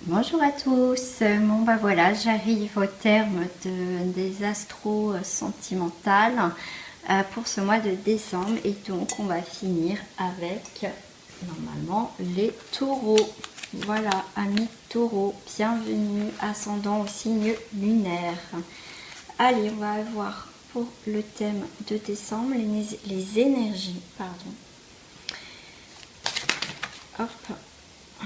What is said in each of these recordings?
Bonjour à tous. Bon bah voilà, j'arrive au terme des astros sentimentales pour ce mois de décembre et donc on va finir avec normalement les taureaux. Voilà, amis taureaux, bienvenue, ascendant au signe lunaire. Allez, on va voir pour le thème de décembre les énergies, pardon. Hop.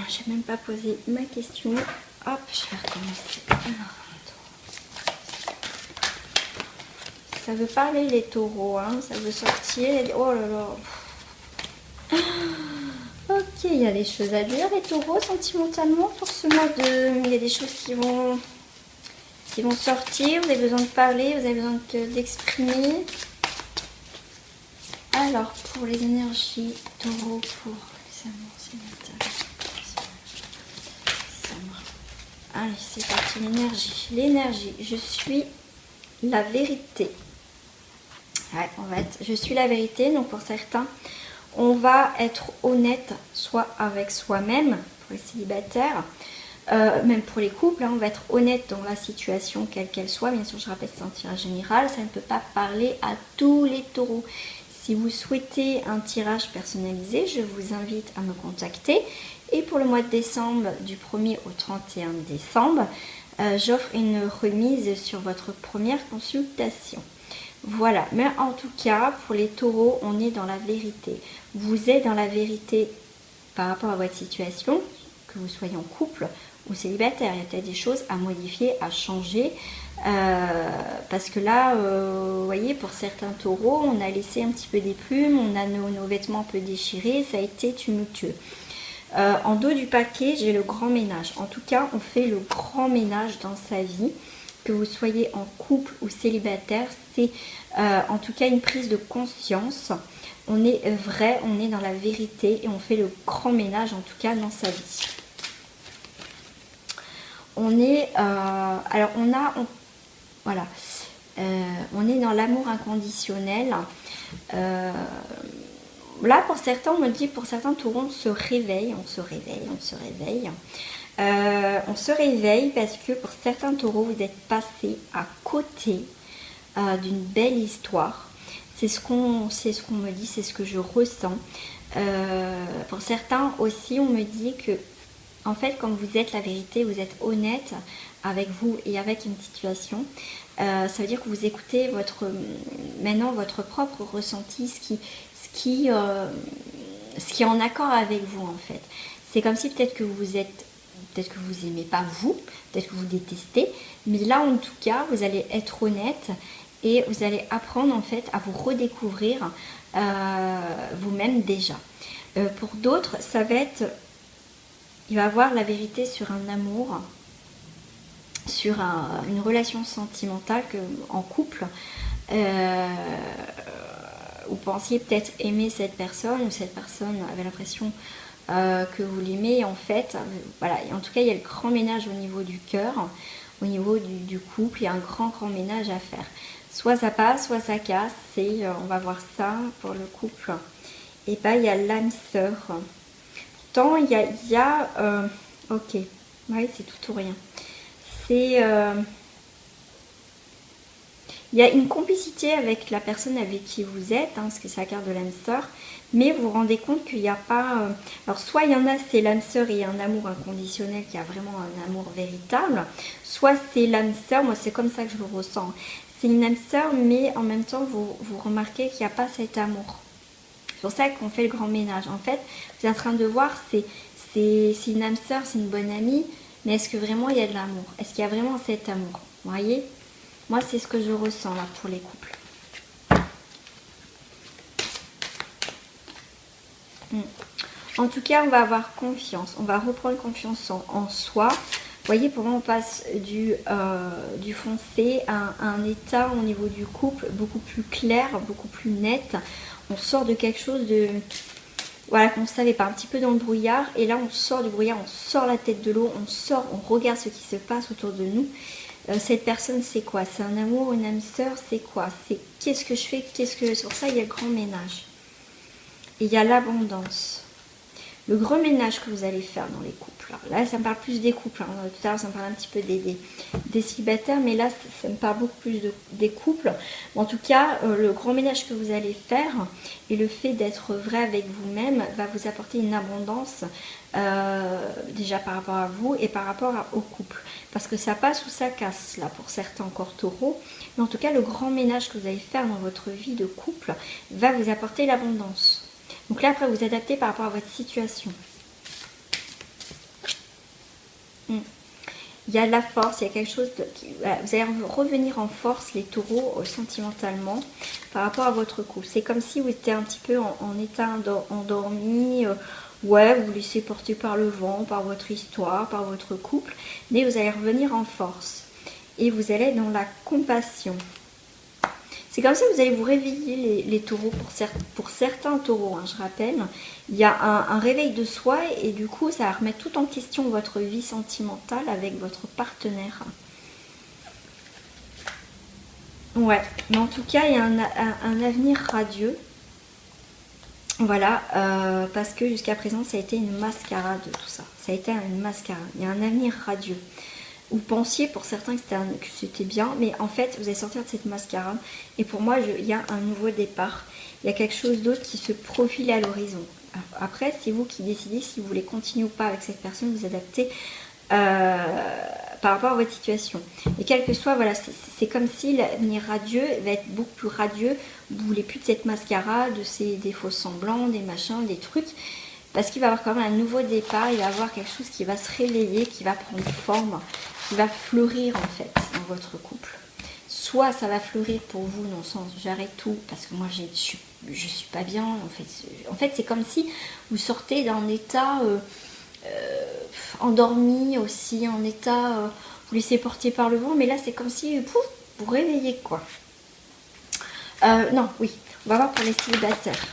J'ai même pas posé ma question. Hop, je vais recommencer. Alors, ça veut parler les taureaux, hein, ça veut sortir. Oh là là. Ok, il y a des choses à dire les taureaux sentimentalement pour ce mois de. Il y a des choses qui vont sortir. Vous avez besoin de parler, vous avez besoin d'exprimer. Alors pour les énergies taureaux pour les amours célibataires. Allez, c'est parti, l'énergie. L'énergie, je suis la vérité. Ouais, je suis la vérité, donc pour certains, on va être honnête, soit avec soi-même, pour les célibataires, même pour les couples, hein, on va être honnête dans la situation, quelle qu'elle soit. Bien sûr, je rappelle, c'est un tirage général, ça ne peut pas parler à tous les taureaux. Si vous souhaitez un tirage personnalisé, je vous invite à me contacter. Et pour le mois de décembre, du 1er au 31 décembre, j'offre une remise sur votre première consultation. Voilà, mais en tout cas, pour les taureaux, on est dans la vérité. Vous êtes dans la vérité par rapport à votre situation, que vous soyez en couple ou célibataire. Il y a peut-être des choses à modifier, à changer. Parce que là, vous voyez, pour certains taureaux, on a laissé un petit peu des plumes, on a nos vêtements un peu déchirés, ça a été tumultueux. En dos du paquet, j'ai le grand ménage. En tout cas, on fait le grand ménage dans sa vie. Que vous soyez en couple ou célibataire, c'est en tout cas une prise de conscience. On est vrai, on est dans la vérité et on fait le grand ménage en tout cas dans sa vie. On est, alors voilà, on est dans l'amour inconditionnel. Là, pour certains, on me dit, pour certains taureaux, on se réveille. On se réveille parce que pour certains taureaux, vous êtes passé à côté d'une belle histoire. C'est ce qu'on me dit, c'est ce que je ressens. Pour certains aussi, on me dit que, en fait, quand vous êtes la vérité, vous êtes honnête avec vous et avec une situation. Ça veut dire que vous écoutez maintenant votre propre ressenti, ce qui est en accord avec vous en fait. C'est comme si peut-être que vous aimez pas vous, peut-être que vous détestez, mais là en tout cas vous allez être honnête et vous allez apprendre en fait à vous redécouvrir vous-même déjà. Pour d'autres, ça va être, il va avoir la vérité sur un amour, sur une relation sentimentale en couple. Vous pensiez peut-être aimer cette personne ou cette personne avait l'impression que vous l'aimez en fait. Voilà, et en tout cas il y a le grand ménage au niveau du cœur, au niveau du couple, il y a un grand ménage à faire. Soit ça passe, soit ça casse, on va voir ça pour le couple. Et bien il y a l'âme sœur. Pourtant il y a ok, ouais, c'est tout ou rien. C'est il y a une complicité avec la personne avec qui vous êtes, hein, parce que c'est la carte de l'âme sœur, mais vous vous rendez compte qu'il n'y a pas... alors soit il y en a, c'est l'âme sœur et un amour inconditionnel qui a vraiment un amour véritable, soit c'est l'âme sœur, moi c'est comme ça que je le ressens. C'est une âme sœur, mais en même temps vous remarquez qu'il n'y a pas cet amour. C'est pour ça qu'on fait le grand ménage. En fait, vous êtes en train de voir, c'est une âme sœur, c'est une bonne amie, mais est-ce que vraiment il y a de l'amour? Est-ce qu'il y a vraiment cet amour? Vous voyez? Moi, c'est ce que je ressens là pour les couples. En tout cas, on va avoir confiance. On va reprendre confiance en soi. Vous voyez, pour moi, on passe du foncé à un état au niveau du couple beaucoup plus clair, beaucoup plus net. On sort de quelque chose de... Voilà, qu'on ne savait pas, un petit peu dans le brouillard. Et là, on sort du brouillard, on sort la tête de l'eau, on regarde ce qui se passe autour de nous. Cette personne, c'est quoi? C'est un amour, une âme sœur? C'est quoi? C'est qu'est-ce que je fais? Sur ça, il y a le grand ménage. Et il y a l'abondance. Le gros ménage que vous allez faire dans les couples. Là, ça me parle plus des couples. Hein. Tout à l'heure, ça me parle un petit peu des célibataires, mais là, ça me parle beaucoup plus des couples. En tout cas, le grand ménage que vous allez faire et le fait d'être vrai avec vous-même va vous apporter une abondance déjà par rapport à vous et par rapport au couple. Parce que ça passe ou ça casse, là, pour certains encore taureaux. Mais en tout cas, le grand ménage que vous allez faire dans votre vie de couple va vous apporter l'abondance. Donc là, après, vous adaptez par rapport à votre situation. Il y a de la force, il y a quelque chose voilà, vous allez revenir en force, les taureaux, sentimentalement, par rapport à votre couple. C'est comme si vous étiez un petit peu en état endormi. Ouais, vous vous laissez porter par le vent, par votre histoire, par votre couple. Mais vous allez revenir en force. Et vous allez être dans la compassion. C'est comme ça que vous allez vous réveiller les taureaux, pour certains taureaux, hein, je rappelle. Il y a un réveil de soi et du coup, ça va remettre tout en question votre vie sentimentale avec votre partenaire. Ouais, mais en tout cas, il y a un avenir radieux. Voilà, parce que jusqu'à présent, ça a été une mascarade, tout ça. Ça a été une mascarade. Il y a un avenir radieux. Vous pensiez pour certains que c'était bien, mais en fait, vous allez sortir de cette mascarade. Et pour moi, il y a un nouveau départ. Il y a quelque chose d'autre qui se profile à l'horizon. Après, c'est vous qui décidez si vous voulez continuer ou pas avec cette personne, vous adaptez par rapport à votre situation. Et quel que soit, voilà, c'est comme si l'avenir radieux va être beaucoup plus radieux. Vous ne voulez plus de cette mascarade, des faux semblants, des machins, des trucs. Parce qu'il va y avoir quand même un nouveau départ, il va y avoir quelque chose qui va se réveiller, qui va prendre forme, qui va fleurir en fait dans votre couple. Soit ça va fleurir pour vous dans le sens j'arrête tout parce que moi je suis pas bien. En fait c'est comme si vous sortez d'un état endormi aussi, en état vous laissez porter par le vent, mais là c'est comme si pouf, vous réveillez quoi. Non, oui, on va voir pour les célibataires.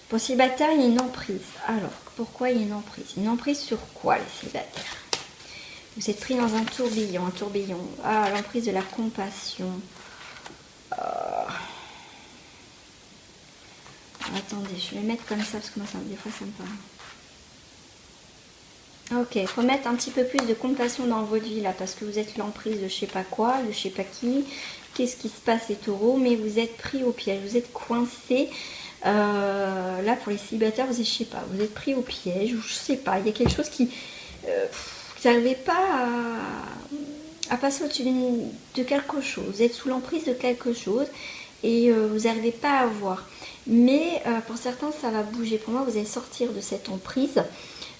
Pour célibataire, il y a une emprise. Alors, pourquoi il y a une emprise? Une emprise sur quoi, les célibataires? Vous êtes pris dans un tourbillon, Ah, l'emprise de la compassion. Attendez, je vais mettre comme ça, parce que moi, des fois, ça me parle. Ok, il faut mettre un petit peu plus de compassion dans votre vie, là, parce que vous êtes l'emprise de je sais pas quoi, de je sais pas qui. Qu'est-ce qui se passe, les taureaux? Mais vous êtes pris au piège, vous êtes coincé. Là pour les célibataires vous êtes, je sais pas, vous êtes pris au piège ou je sais pas, il y a quelque chose qui vous n'arrivez pas à passer au-dessus de quelque chose, vous êtes sous l'emprise de quelque chose et vous n'arrivez pas à voir, mais pour certains ça va bouger. Pour moi vous allez sortir de cette emprise,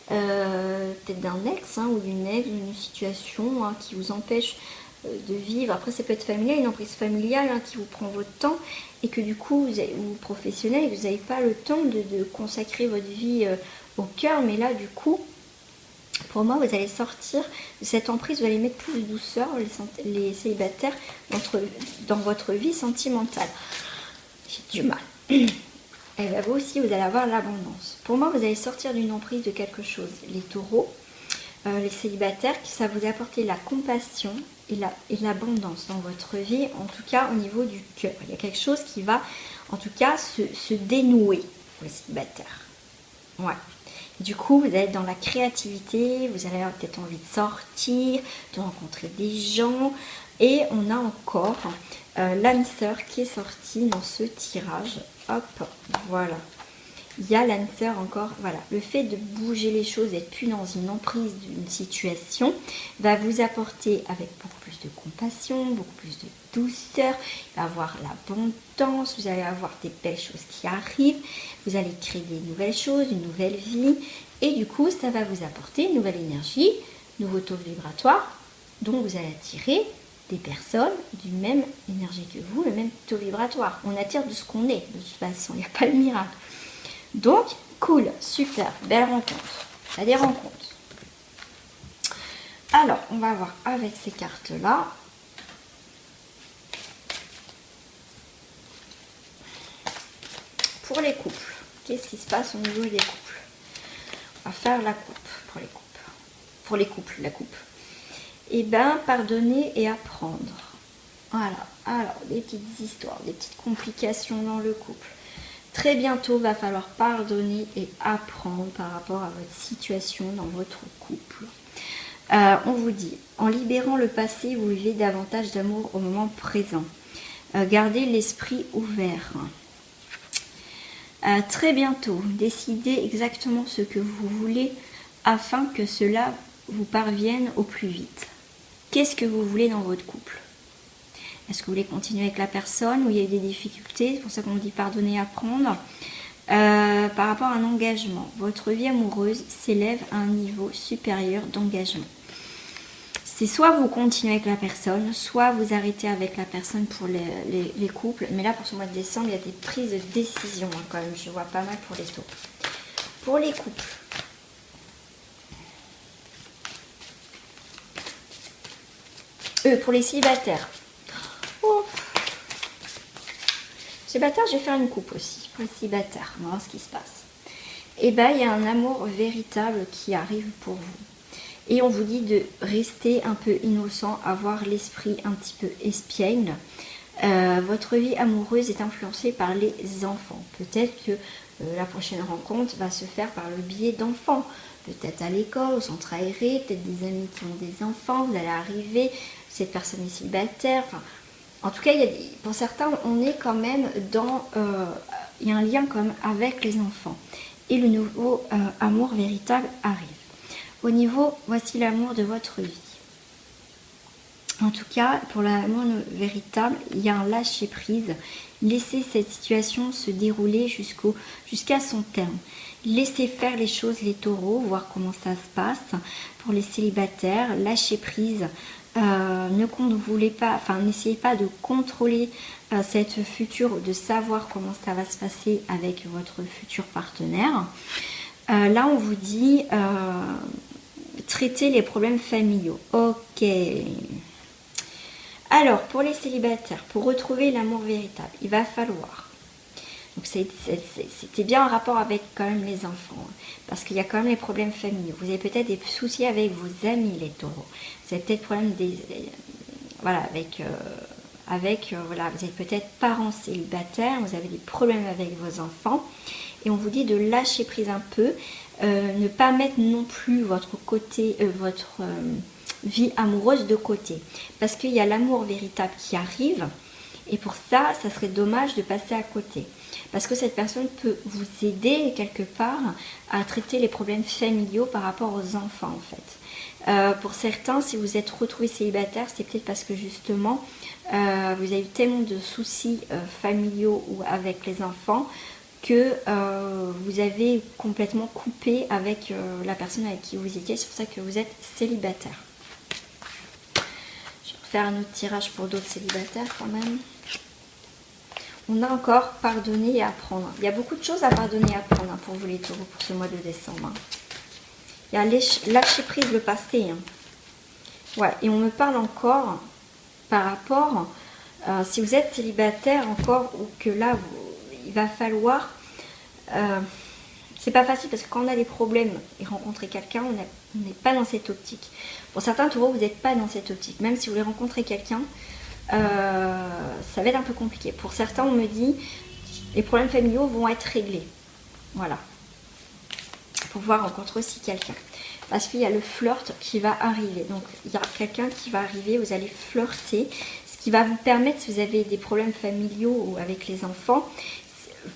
peut-être d'un ex ou d'une ex, d'une situation qui vous empêche de vivre. Après ça peut être familial, une emprise familiale qui vous prend votre temps et que du coup vous professionnel, vous n'avez pas le temps de consacrer votre vie au cœur, mais là du coup pour moi vous allez sortir de cette emprise, vous allez mettre plus de douceur les célibataires dans votre vie sentimentale. J'ai du mal. Et bien vous aussi vous allez avoir l'abondance. Pour moi vous allez sortir d'une emprise de quelque chose, les taureaux, les célibataires, ça vous apporter la compassion et l'abondance dans votre vie, en tout cas au niveau du cœur. Il y a quelque chose qui va en tout cas se dénouer pour les célibataires. Ouais. Et du coup, vous allez être dans la créativité, vous allez avoir peut-être envie de sortir, de rencontrer des gens. Et on a encore l'âme sœur qui est sortie dans ce tirage. Hop, voilà. Il y a l'âme sœur encore, voilà. Le fait de bouger les choses, d'être plus dans une emprise d'une situation, va vous apporter avec beaucoup plus de compassion, beaucoup plus de douceur. Il va y avoir l'abondance, vous allez avoir des belles choses qui arrivent. Vous allez créer des nouvelles choses, une nouvelle vie. Et du coup, ça va vous apporter une nouvelle énergie, nouveau taux vibratoire. Donc, vous allez attirer des personnes du même énergie que vous, le même taux vibratoire. On attire de ce qu'on est, de toute façon. Il n'y a pas de miracle. Donc, cool, super, belle rencontre. Il y a des rencontres. Alors, on va voir avec ces cartes-là. Pour les couples, qu'est-ce qui se passe au niveau des couples? On va faire la coupe pour les couples. Pour les couples, la coupe. Eh bien, pardonner et apprendre. Voilà. Alors, des petites histoires, des petites complications dans le couple. Très bientôt, va falloir pardonner et apprendre par rapport à votre situation dans votre couple. On vous dit, en libérant le passé, vous vivez davantage d'amour au moment présent. Gardez l'esprit ouvert. Très bientôt, décidez exactement ce que vous voulez afin que cela vous parvienne au plus vite. Qu'est-ce que vous voulez dans votre couple? Est-ce que vous voulez continuer avec la personne où il y a eu des difficultés? C'est pour ça qu'on dit pardonner et apprendre. Par rapport à un engagement, votre vie amoureuse s'élève à un niveau supérieur d'engagement. C'est soit vous continuez avec la personne, soit vous arrêtez avec la personne pour les couples. Mais là, pour ce mois de décembre, il y a des prises de décision quand même. Je vois pas mal pour les taureaux. Pour les couples. Pour les célibataires. Oh. Célibataire, je vais faire une coupe aussi. Pour les célibataires, on va voir ce qui se passe. Et bien, il y a un amour véritable qui arrive pour vous. Et on vous dit de rester un peu innocent, avoir l'esprit un petit peu espiègle. Votre vie amoureuse est influencée par les enfants. Peut-être que la prochaine rencontre va se faire par le biais d'enfants. Peut-être à l'école, au centre aéré, peut-être des amis qui ont des enfants. Vous allez arriver, cette personne est célibataire. Enfin, en tout cas, pour certains, on est quand même dans... il y a un lien quand même avec les enfants. Et le nouveau amour véritable arrive. Au niveau, voici l'amour de votre vie. En tout cas, pour l'amour véritable, il y a un lâcher-prise. Laissez cette situation se dérouler jusqu'à son terme. Laissez faire les choses, les taureaux, voir comment ça se passe. Pour les célibataires, lâcher-prise. N'essayez pas de contrôler cette future, de savoir comment ça va se passer avec votre futur partenaire. Là, on vous dit traiter les problèmes familiaux. Ok. Alors, pour les célibataires, pour retrouver l'amour véritable, il va falloir... Donc, c'était bien en rapport avec quand même les enfants. Parce qu'il y a quand même les problèmes familiaux. Vous avez peut-être des soucis avec vos amis, les taureaux. Vous avez peut-être problème voilà, voilà, vous êtes peut-être parents célibataires, vous avez des problèmes avec vos enfants. Et on vous dit de lâcher prise un peu, ne pas mettre non plus votre vie amoureuse de côté. Parce qu'il y a l'amour véritable qui arrive, et pour ça, ça serait dommage de passer à côté. Parce que cette personne peut vous aider quelque part à traiter les problèmes familiaux par rapport aux enfants en fait. Pour certains, si vous êtes retrouvé célibataire, c'est peut-être parce que justement, vous avez eu tellement de soucis familiaux ou avec les enfants que vous avez complètement coupé avec la personne avec qui vous étiez. C'est pour ça que vous êtes célibataire. Je vais faire un autre tirage pour d'autres célibataires quand même. On a encore pardonner et apprendre. Il y a beaucoup de choses à pardonner et apprendre pour vous les taureaux pour ce mois de décembre. Il y a lâcher prise le passé. Ouais, et on me parle encore par rapport, si vous êtes célibataire encore, ou que là, il va falloir... c'est pas facile parce que quand on a des problèmes et rencontrer quelqu'un, on n'est pas dans cette optique. Pour certains taureaux, vous n'êtes pas dans cette optique. Même si vous voulez rencontrer quelqu'un, ça va être un peu compliqué. Pour certains, on me dit les problèmes familiaux vont être réglés. Voilà. Pour pouvoir rencontrer aussi quelqu'un. Parce qu'il y a le flirt qui va arriver. Donc, il y a quelqu'un qui va arriver, vous allez flirter. Ce qui va vous permettre, si vous avez des problèmes familiaux ou avec les enfants,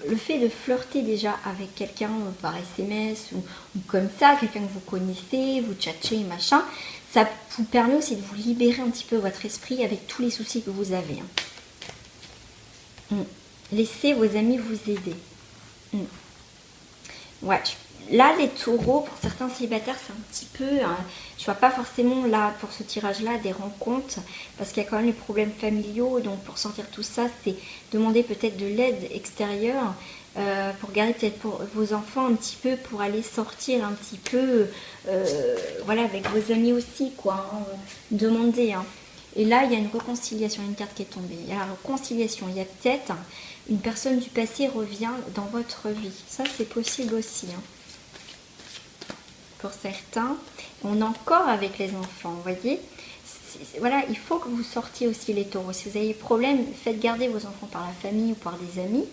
le fait de flirter déjà avec quelqu'un par SMS ou comme ça, quelqu'un que vous connaissez, vous tchatchez, machin, ça vous permet aussi de vous libérer un petit peu votre esprit avec tous les soucis que vous avez. Laissez vos amis vous aider. Ouais, là les taureaux, pour certains célibataires, c'est un petit peu... je vois pas forcément là, pour ce tirage-là, des rencontres, parce qu'il y a quand même les problèmes familiaux, donc pour sortir tout ça, c'est demander peut-être de l'aide extérieure, pour garder peut-être pour vos enfants un petit peu, pour aller sortir un petit peu, voilà, avec vos amis aussi, quoi, demander, Et là, il y a une réconciliation, une carte qui est tombée. Il y a la réconciliation, il y a peut-être une personne du passé revient dans votre vie. Ça, c'est possible aussi, Pour certains, on est encore avec les enfants, vous voyez. Voilà, il faut que vous sortiez aussi les taureaux. Si vous avez des problèmes, faites garder vos enfants par la famille ou par des amis.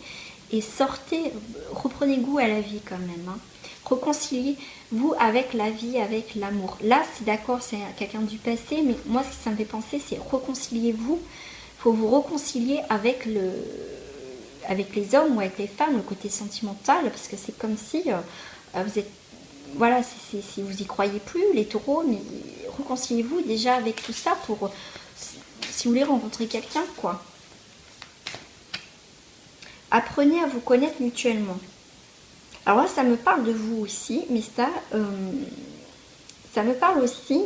et sortez, reprenez goût à la vie quand même. Hein. Réconciliez-vous avec la vie, avec l'amour. Là, c'est d'accord, c'est quelqu'un du passé, mais moi, ce que ça me fait penser, c'est réconciliez-vous. Il faut vous réconcilier avec les hommes ou avec les femmes, le côté sentimental, parce que c'est comme si vous êtes, voilà, si vous y croyez plus, les taureaux, mais réconciliez-vous déjà avec tout ça pour, si vous voulez rencontrer quelqu'un, quoi. Apprenez à vous connaître mutuellement. Alors là, ça me parle de vous aussi, mais ça me parle aussi,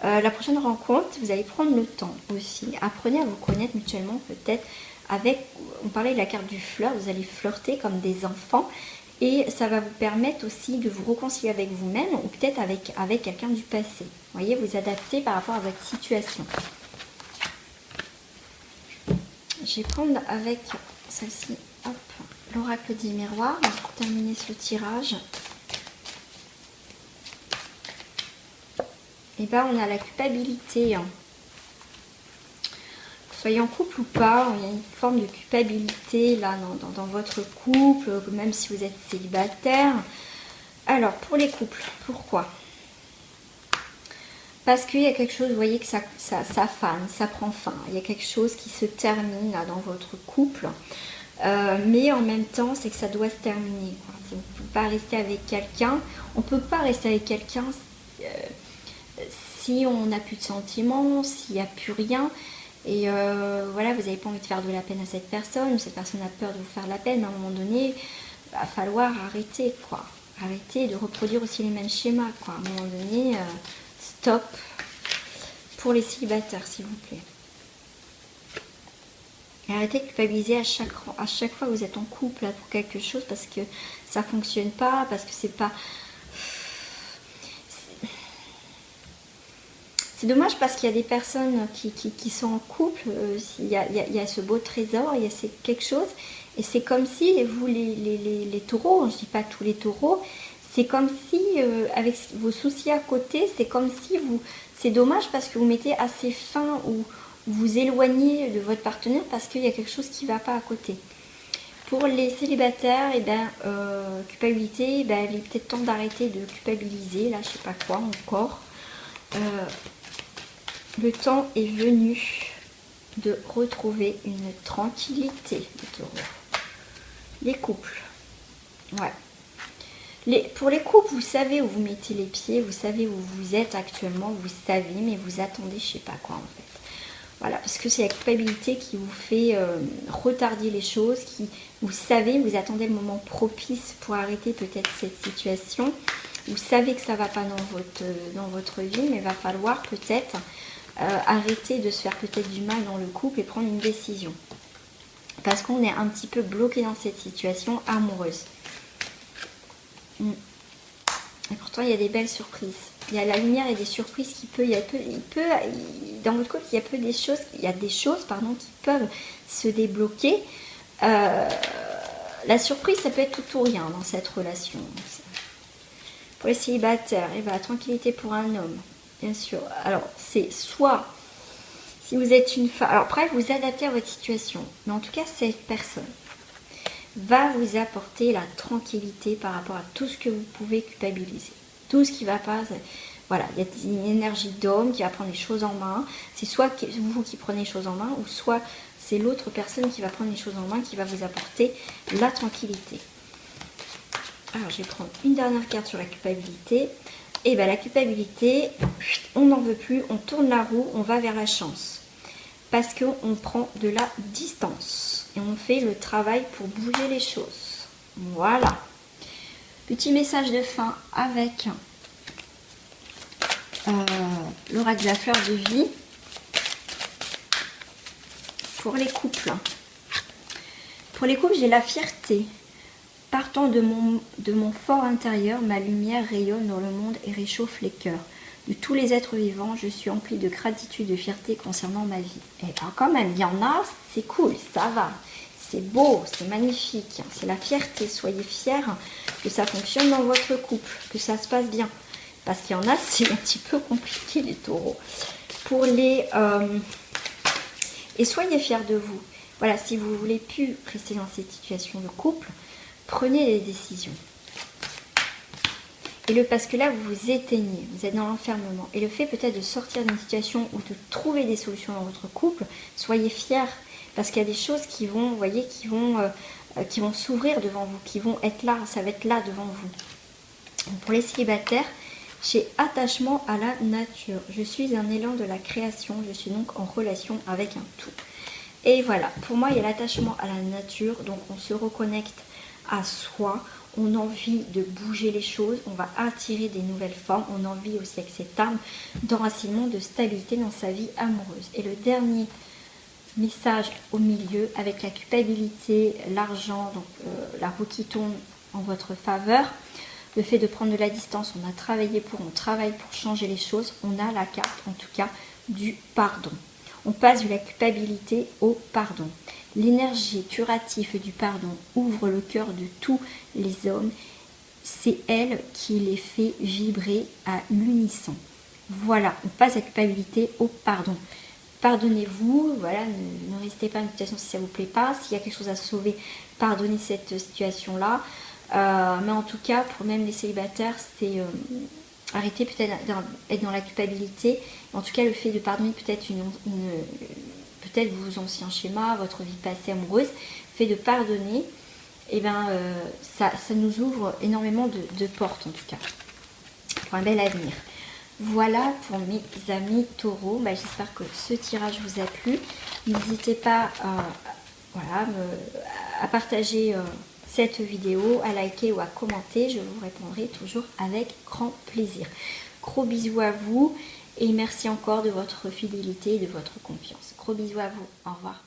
la prochaine rencontre, vous allez prendre le temps aussi. Apprenez à vous connaître mutuellement, peut-être avec, on parlait de la carte du flirt, vous allez flirter comme des enfants, et ça va vous permettre aussi de vous réconcilier avec vous-même, ou peut-être avec quelqu'un du passé. Vous voyez, vous adapter par rapport à votre situation. Je vais prendre avec celle-ci, hop, l'oracle du miroir, pour terminer ce tirage. Et bien, on a la culpabilité. Soyez en couple ou pas, il y a une forme de culpabilité là dans votre couple, même si vous êtes célibataire. Alors, pour les couples, pourquoi? Parce qu'il y a quelque chose, vous voyez que ça fane, ça prend fin. Il y a quelque chose qui se termine là, dans votre couple. Mais en même temps, c'est que ça doit se terminer. Quoi. On ne peut pas rester avec quelqu'un. On ne peut pas rester avec quelqu'un si on n'a plus de sentiments, s'il n'y a plus rien. Et voilà, vous n'avez pas envie de faire de la peine à cette personne, ou cette personne a peur de vous faire la peine. À un moment donné, il va falloir arrêter, quoi. Arrêter de reproduire aussi les mêmes schémas, quoi. À un moment donné... Stop pour les célibataires, s'il vous plaît. Et arrêtez de culpabiliser à chaque fois que vous êtes en couple là, pour quelque chose parce que ça fonctionne pas, parce que c'est pas... C'est dommage parce qu'il y a des personnes qui sont en couple, il y a ce beau trésor, il y a quelque chose, et c'est comme si vous, les taureaux, je ne dis pas tous les taureaux, c'est comme si, avec vos soucis à côté, c'est comme si vous... C'est dommage parce que vous mettez assez fin ou vous éloignez de votre partenaire parce qu'il y a quelque chose qui ne va pas à côté. Pour les célibataires, eh ben, culpabilité, eh ben, il est peut-être temps d'arrêter de culpabiliser, là, je sais pas quoi encore. Le temps est venu de retrouver une tranquillité, les taureaux. Les couples, ouais. Pour les couples, vous savez où vous mettez les pieds, vous savez où vous êtes actuellement, vous savez, mais vous attendez je sais pas quoi en fait. Voilà, parce que c'est la culpabilité qui vous fait retarder les choses, vous savez, vous attendez le moment propice pour arrêter peut-être cette situation. Vous savez que ça ne va pas dans votre vie, mais il va falloir peut-être arrêter de se faire peut-être du mal dans le couple et prendre une décision. Parce qu'on est un petit peu bloqué dans cette situation amoureuse. Et pourtant il y a des belles surprises. Il y a la lumière et des surprises dans votre couple il y a des choses qui peuvent se débloquer. La surprise ça peut être tout ou rien dans cette relation. Pour les célibataires, et la tranquillité pour un homme, bien sûr. Alors c'est soit si vous êtes une femme, alors après vous adaptez à votre situation, mais en tout cas cette personne va vous apporter la tranquillité par rapport à tout ce que vous pouvez culpabiliser. Tout ce qui va pas, voilà, il y a une énergie d'homme qui va prendre les choses en main. C'est soit vous qui prenez les choses en main, ou soit c'est l'autre personne qui va prendre les choses en main, qui va vous apporter la tranquillité. Alors, je vais prendre une dernière carte sur la culpabilité. Et bien, la culpabilité, on n'en veut plus, on tourne la roue, on va vers la chance. Parce qu'on prend de la distance. Et on fait le travail pour bouger les choses. Voilà. Petit message de fin avec l'oracle de la fleur de vie. Pour les couples. Pour les couples, j'ai la fierté. Partant de mon fort intérieur, ma lumière rayonne dans le monde et réchauffe les cœurs. De tous les êtres vivants, je suis emplie de gratitude et de fierté concernant ma vie. Et bien quand même, il y en a, c'est cool, ça va. C'est beau, c'est magnifique. C'est la fierté, soyez fiers que ça fonctionne dans votre couple, que ça se passe bien. Parce qu'il y en a, c'est un petit peu compliqué les taureaux. Et soyez fiers de vous. voilà, si vous ne voulez plus rester dans cette situation de couple, prenez des décisions. Et parce que là, vous vous éteignez, vous êtes dans l'enfermement. Et le fait peut-être de sortir d'une situation ou de trouver des solutions dans votre couple, soyez fiers. Parce qu'il y a des choses qui vont, vous voyez, qui vont s'ouvrir devant vous, qui vont être là, ça va être là devant vous. Donc pour les célibataires, j'ai attachement à la nature. Je suis un élan de la création, je suis donc en relation avec un tout. Et voilà, pour moi, il y a l'attachement à la nature, donc on se reconnecte à soi, on a envie de bouger les choses, on va attirer des nouvelles formes, on a envie aussi avec cette arme d'enracinement, de stabilité dans sa vie amoureuse. Et le dernier message au milieu, avec la culpabilité, l'argent, donc la roue qui tourne en votre faveur, le fait de prendre de la distance, on travaille pour changer les choses, on a la carte en tout cas du pardon. On passe de la culpabilité au pardon. L'énergie curative du pardon ouvre le cœur de tous les hommes. C'est elle qui les fait vibrer à l'unisson. Voilà, on passe de la culpabilité au pardon. Pardonnez-vous, voilà, ne restez pas dans une situation si ça ne vous plaît pas. S'il y a quelque chose à sauver, pardonnez cette situation-là. Mais en tout cas, pour même les célibataires, c'est arrêter peut-être d'être dans la culpabilité. En tout cas, le fait de pardonner peut-être peut-être vos anciens schémas, votre vie passée amoureuse, le fait de pardonner, et ça nous ouvre énormément de portes en tout cas, pour un bel avenir. Voilà pour mes amis taureaux, j'espère que ce tirage vous a plu. N'hésitez pas à partager cette vidéo, à liker ou à commenter, je vous répondrai toujours avec grand plaisir. Gros bisous à vous et merci encore de votre fidélité et de votre confiance. Gros bisous à vous, au revoir.